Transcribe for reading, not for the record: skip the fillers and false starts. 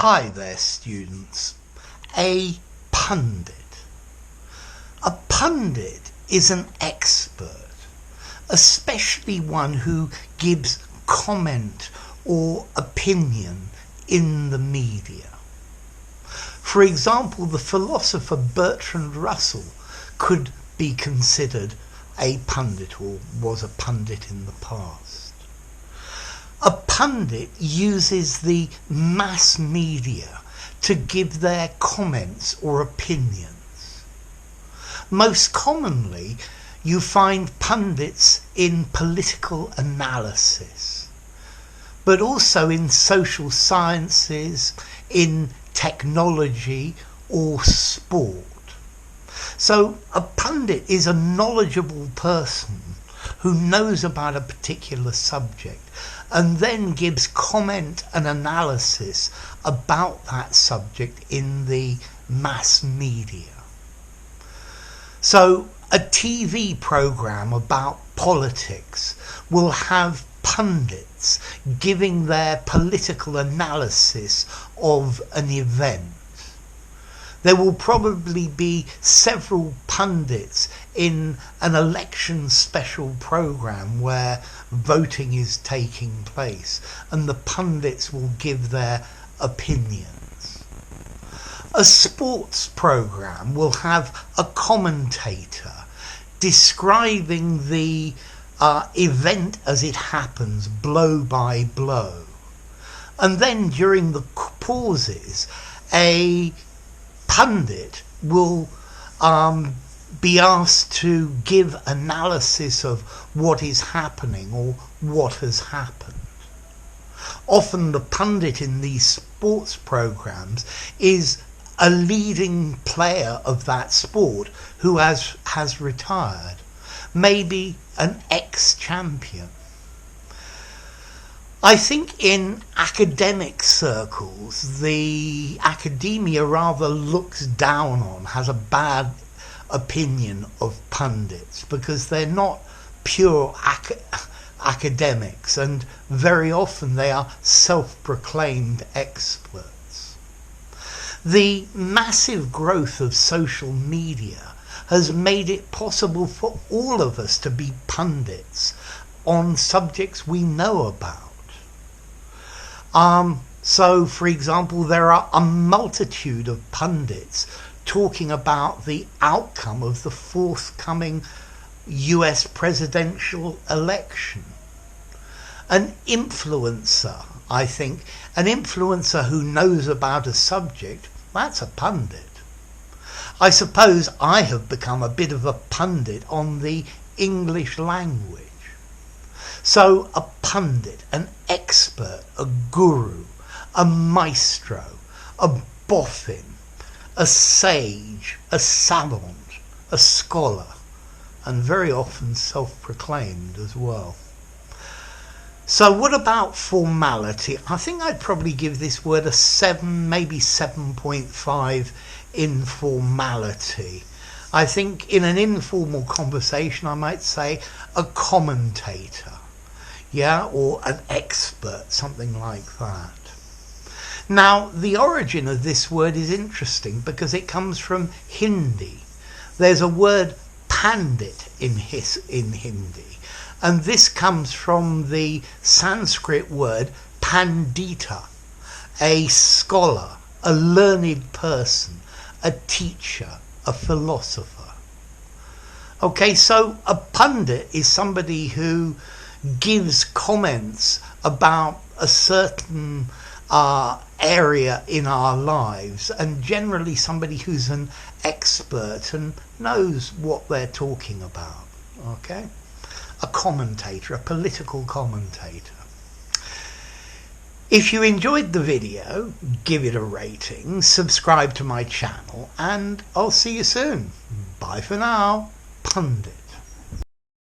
Hi there, students. A pundit. A pundit is an expert, especially one who gives comment or opinion in the media. For example, the philosopher Bertrand Russell could be considered a pundit, or was a pundit in the past. A pundit uses the mass media to give their comments or opinions. Most commonly, you find pundits in political analysis, but also in social sciences, in technology or sport. So a pundit is a knowledgeable person who knows about a particular subject and then gives comment and analysis about that subject in the mass media. So a TV program about politics will have pundits giving their political analysis of an event. There will probably be several pundits in an election special program where voting is taking place, and the pundits will give their opinions. A sports program will have a commentator describing the event as it happens, blow by blow. And then during the pauses, a pundit will be asked to give analysis of what is happening or what has happened. Often the pundit in these sports programs is a leading player of that sport who has retired, maybe an ex-champion. I think in academic circles, the academia rather looks down on, has a bad opinion of pundits because they're not pure academics, and very often they are self-proclaimed experts. The massive growth of social media has made it possible for all of us to be pundits on subjects we know about. So, for example, there are a multitude of pundits talking about the outcome of the forthcoming US presidential election. An influencer, I think, an influencer who knows about a subject, that's a pundit. I suppose I have become a bit of a pundit on the English language. So a pundit, an expert, a guru, a maestro, a boffin, a sage, a savant, a scholar, and very often self-proclaimed as well. So what about formality? I think I'd probably give this word a 7, maybe 7.5 in formality. I think in an informal conversation I might say a commentator, or an expert, something like that. Now, the origin of this word is interesting because it comes from Hindi. There's a word pandit in Hindi, and this comes from the Sanskrit word pandita, a scholar, a learned person, a teacher, a philosopher. Okay, so a pundit is somebody who gives comments about a certain area in our lives, and generally somebody who's an expert and knows what they're talking about. Okay, a commentator, a political commentator. If you enjoyed the video, give it a rating, subscribe to my channel, and I'll see you soon. Bye for now. Pundit.